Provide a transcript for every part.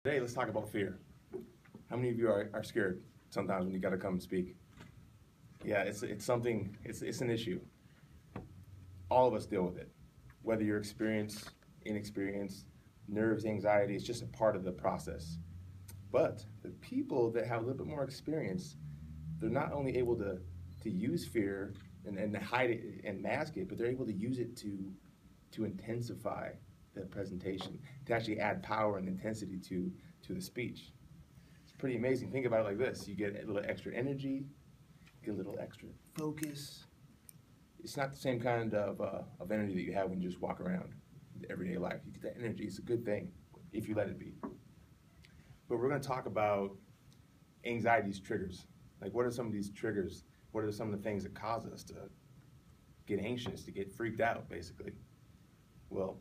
Today, let's talk about fear. How many of you are scared sometimes when you got to come and speak? Yeah, it's something, it's an issue. All of us deal with it. Whether you're experienced, inexperienced, nerves, anxiety, it's just a part of the process. But the people that have a little bit more experience, they're not only able to use fear and hide it and mask it, but they're able to use it to intensify the presentation, to actually add power and intensity to the speech. It's pretty amazing. Think about it like this. You get a little extra energy, get a little extra focus. It's not the same kind of energy that you have when you just walk around in everyday life. You get that energy. It's a good thing if you let it be. But we're going to talk about anxiety's triggers. Like, what are some of these triggers? What are some of the things that cause us to get anxious, to get freaked out, basically? Well,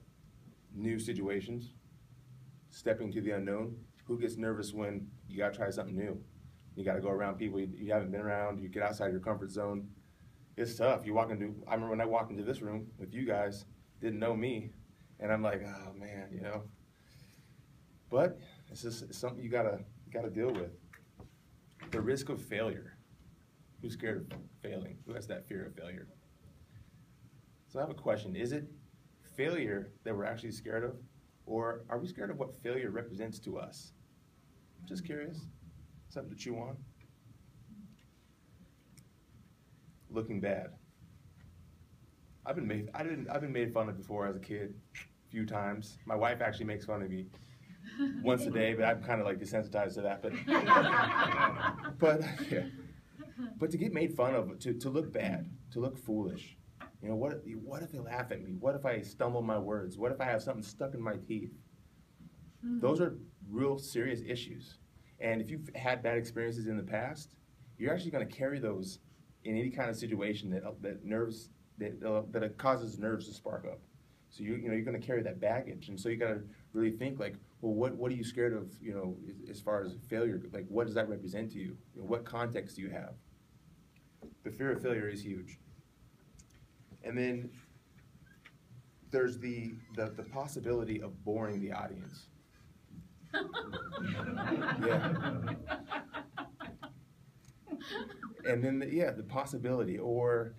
new situations, stepping to the unknown. Who gets nervous when you got to try something new? You got to go around people you haven't been around. You get outside your comfort zone. It's tough. I remember when I walked into this room with you guys, didn't know me, and I'm like, oh man. But it's something you gotta deal with. The risk of failure. Who's scared of failing? Who has that fear of failure? So I have a question. Is it failure that we're actually scared of? Or are we scared of what failure represents to us? I'm just curious. Something to chew on. Looking bad. I've been made fun of before as a kid, a few times. My wife actually makes fun of me once a day, but I'm kind of like desensitized to that. But yeah. But to get made fun of, to look bad, to look foolish. What if they laugh at me? What if I stumble my words? What if I have something stuck in my teeth? Those are real serious issues. And if you've had bad experiences in the past, you're actually going to carry those in any kind of situation that causes nerves to spark up. So you're going to carry that baggage, and so you got to really think like, well, what are you scared of? As far as failure, like what does that represent to you? What context do you have? The fear of failure is huge. And then there's the possibility of boring the audience. Yeah. And then the possibility or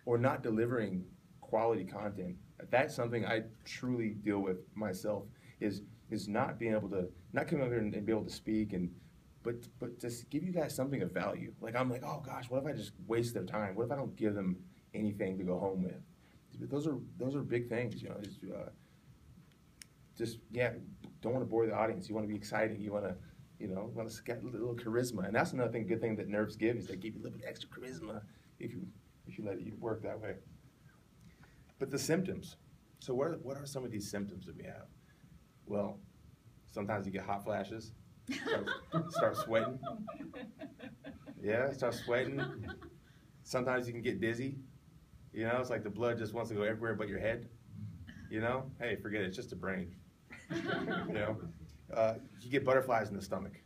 not delivering quality content. That's something I truly deal with myself, is not being able to, not coming over here and be able to speak but just give you guys something of value. Like, I'm like, oh gosh, what if I just waste their time? What if I don't give them anything to go home with? Those are big things, don't want to bore the audience. You want to be exciting. You want to get a little charisma. And that's another good thing that nerves give, is they give you a little bit extra charisma if you let it work that way. But the symptoms. So what are some of these symptoms that we have? Well, sometimes you get hot flashes, start sweating. Yeah, start sweating. Sometimes you can get dizzy. It's like the blood just wants to go everywhere but your head. Hey, forget it. It's just a brain. You get butterflies in the stomach.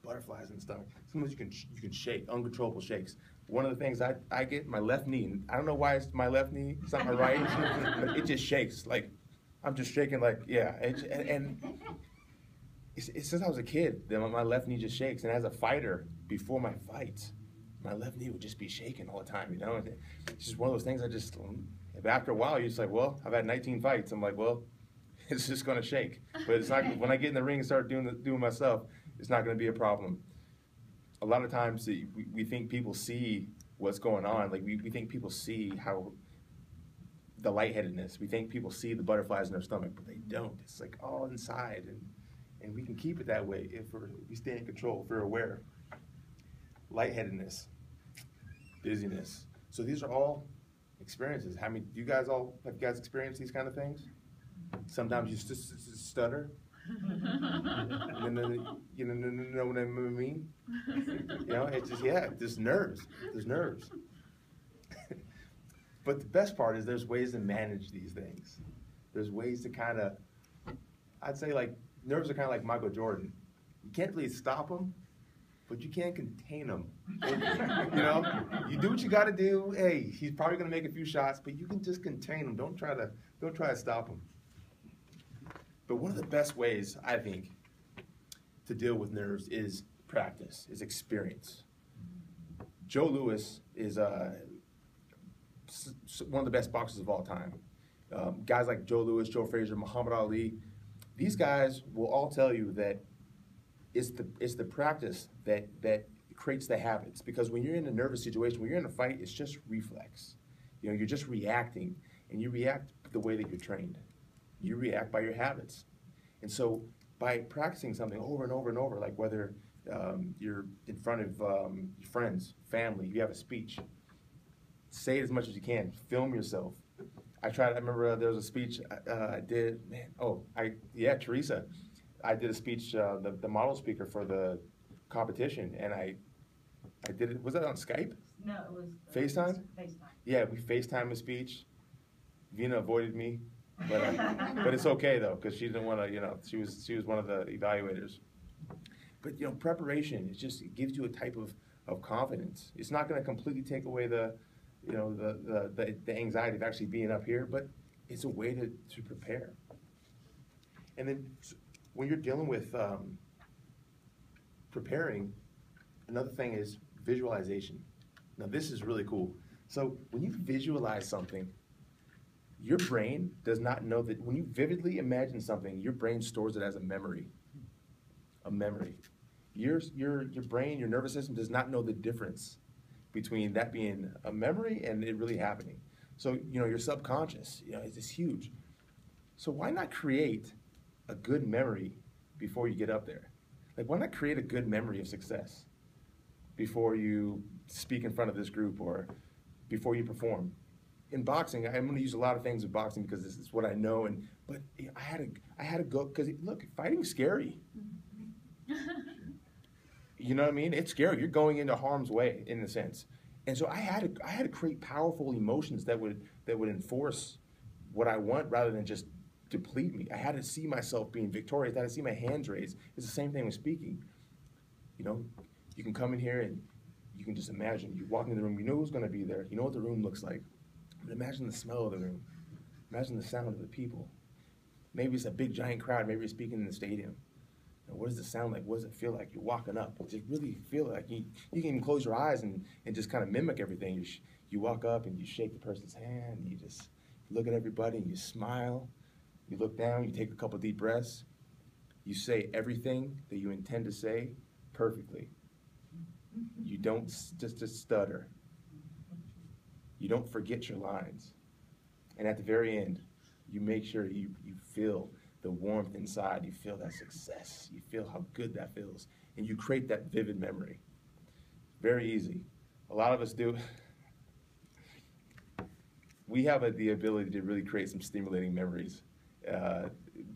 Butterflies in the stomach. Sometimes you can shake, uncontrollable shakes. One of the things I get, my left knee. I don't know why it's my left knee. It's not my right. But it just shakes. Like, I'm just shaking. Like, yeah. Since I was a kid, then my left knee just shakes. And as a fighter, before my fights, my left knee would just be shaking all the time. It's just one of those things. After a while, you're just like, well, I've had 19 fights. I'm like, well, it's just going to shake. But it's not. When I get in the ring and start doing myself, it's not going to be a problem. A lot of times we think people see what's going on. Like, we think people see how the lightheadedness. We think people see the butterflies in their stomach, but they don't. It's like all inside, and we can keep it that way if we stay in control, if we're aware. Lightheadedness, dizziness. So these are all experiences. Have you guys experienced these kind of things? Sometimes you stutter. You know what I mean? It's just, there's nerves. There's nerves. But the best part is there's ways to manage these things. There's ways to I'd say, like, nerves are kind of like Michael Jordan. You can't really stop them, but you can't contain them. You do what you got to do. Hey, he's probably going to make a few shots, but you can just contain him. Don't try to stop him. But one of the best ways, I think, to deal with nerves is practice, is experience. Joe Louis is one of the best boxers of all time. Guys like Joe Louis, Joe Frazier, Muhammad Ali, these guys will all tell you that it's the practice that creates the habits. Because when you're in a nervous situation, when you're in a fight, it's just reflex. You're just reacting, and you react the way that you're trained. You react by your habits. And so by practicing something over and over and over, like whether you're in front of your friends, family, you have a speech, say it as much as you can. Film yourself. I remember there was a speech I did, Teresa. I did a speech, the model speaker for the competition, and I did it, was that on Skype? No, it was FaceTime? FaceTime. Yeah, we FaceTime a speech. Vina avoided me, but it's okay though, because she didn't want to, she was one of the evaluators. But preparation, it gives you a type of confidence. It's not going to completely take away the anxiety of actually being up here, but it's a way to prepare. And then when you're dealing with preparing, another thing is visualization. Now this is really cool. So when you visualize something, your brain does not know that. When you vividly imagine something, your brain stores it as a memory. A memory. Your brain, your nervous system does not know the difference between that being a memory and it really happening. So, your subconscious, it's huge. So why not create a good memory before you get up there? Like, why not create a good memory of success before you speak in front of this group or before you perform? In boxing, I'm going to use a lot of things in boxing because this is what I know. But I had to go because look, fighting's scary. You know what I mean? It's scary. You're going into harm's way in a sense, and so I had to create powerful emotions that would enforce what I want rather than just deplete me. I had to see myself being victorious. I had to see my hands raised. It's the same thing with speaking. You can come in here and you can just imagine. You walk into the room. You know who's going to be there. You know what the room looks like. But imagine the smell of the room. Imagine the sound of the people. Maybe it's a big giant crowd. Maybe you're speaking in the stadium. What does it sound like? What does it feel like? You're walking up. Just really feel like you can even close your eyes and just kind of mimic everything. You walk up and you shake the person's hand. And you just look at everybody and you smile. You look down. You take a couple deep breaths. You say everything that you intend to say perfectly. You don't just stutter. You don't forget your lines. And at the very end, you make sure you feel the warmth inside. You feel that success. You feel how good that feels. And you create that vivid memory. Very easy. A lot of us do. We have the ability to really create some stimulating memories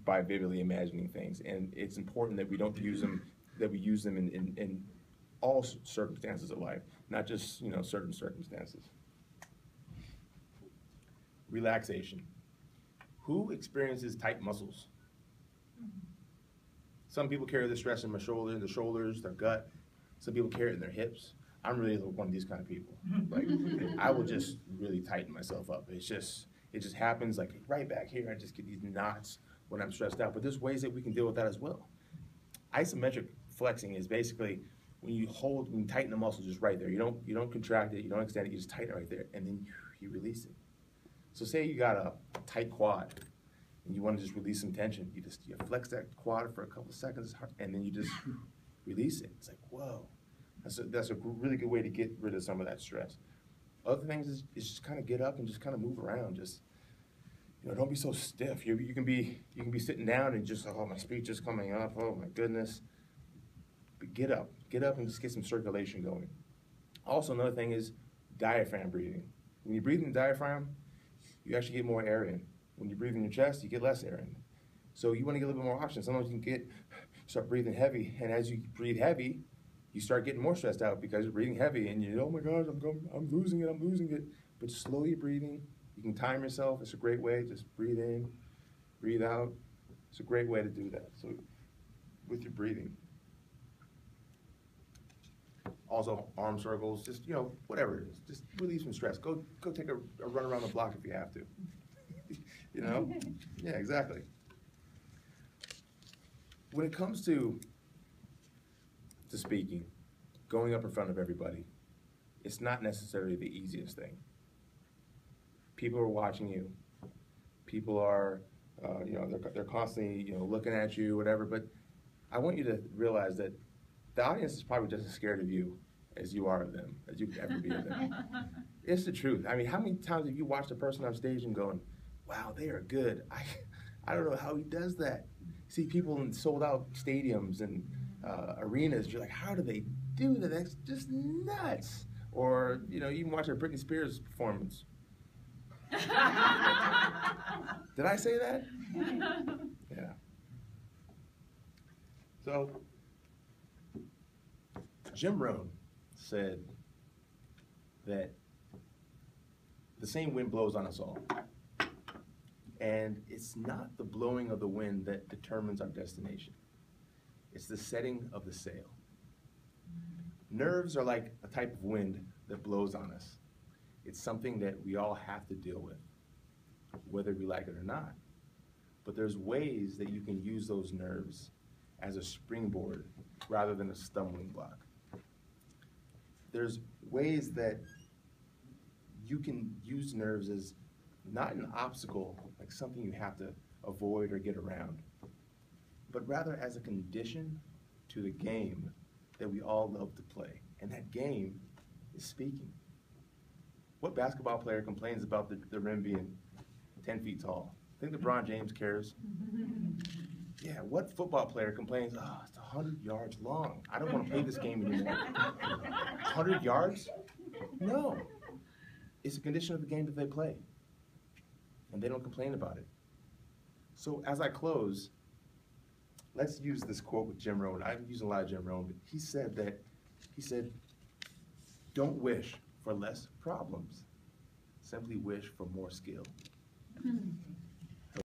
by vividly imagining things. And it's important that we don't use them, that we use them in all circumstances of life, not just certain circumstances. Relaxation. Who experiences tight muscles? Some people carry the stress in their shoulders, their gut. Some people carry it in their hips. I'm really one of these kind of people. Like, I will just really tighten myself up. It just happens like right back here. I just get these knots when I'm stressed out. But there's ways that we can deal with that as well. Isometric flexing is basically when you tighten the muscle just right there. You don't contract it, you don't extend it, you just tighten it right there, and then you release it. So say you got a tight quad, and you want to just release some tension. You flex that quad for a couple of seconds, and then you just release it. It's like, whoa. That's a really good way to get rid of some of that stress. Other things is just kind of get up and just kind of move around. Just, don't be so stiff. You can be sitting down and just, oh, my speech is coming up. Oh my goodness. But get up and just get some circulation going. Also, another thing is diaphragm breathing. When you breathe in the diaphragm, you actually get more air in. When you breathe in your chest, you get less air in. So you want to get a little bit more oxygen. Sometimes you can start breathing heavy, and as you breathe heavy, you start getting more stressed out because you're breathing heavy, and oh my gosh, I'm losing it. But slowly breathing, you can time yourself. It's a great way. Just breathe in, breathe out. It's a great way to do that. So with your breathing. Also, arm circles, just, whatever it is. Just relieve some stress. Go take a run around the block if you have to. Yeah, exactly. When it comes to to speaking, going up in front of everybody, it's not necessarily the easiest thing. People are watching you. People are, they're constantly, looking at you, whatever. But I want you to realize that the audience is probably just as scared of you as you are of them, as you could ever be of them. It's the truth. I mean, how many times have you watched a person on stage and going, wow, they are good. I don't know how he does that. See people in sold out stadiums and arenas, you're like, how do they do that? That's just nuts. Or, you can watch a Britney Spears performance. Did I say that? Yeah. So, Jim Rohn said that the same wind blows on us all. And it's not the blowing of the wind that determines our destination. It's the setting of the sail. Nerves are like a type of wind that blows on us. It's something that we all have to deal with, whether we like it or not. But there's ways that you can use those nerves as a springboard rather than a stumbling block. There's ways that you can use nerves as not an obstacle, like something you have to avoid or get around, but rather as a condition to the game that we all love to play. And that game is speaking. What basketball player complains about the rim being 10 feet tall? Think LeBron James cares? Yeah, what football player complains, oh, it's 100 yards long. I don't want to play this game anymore. 100 yards? No. It's a condition of the game that they play. And they don't complain about it. So as I close, let's use this quote with Jim Rohn. I've used a lot of Jim Rohn, but he said, don't wish for less problems. Simply wish for more skill.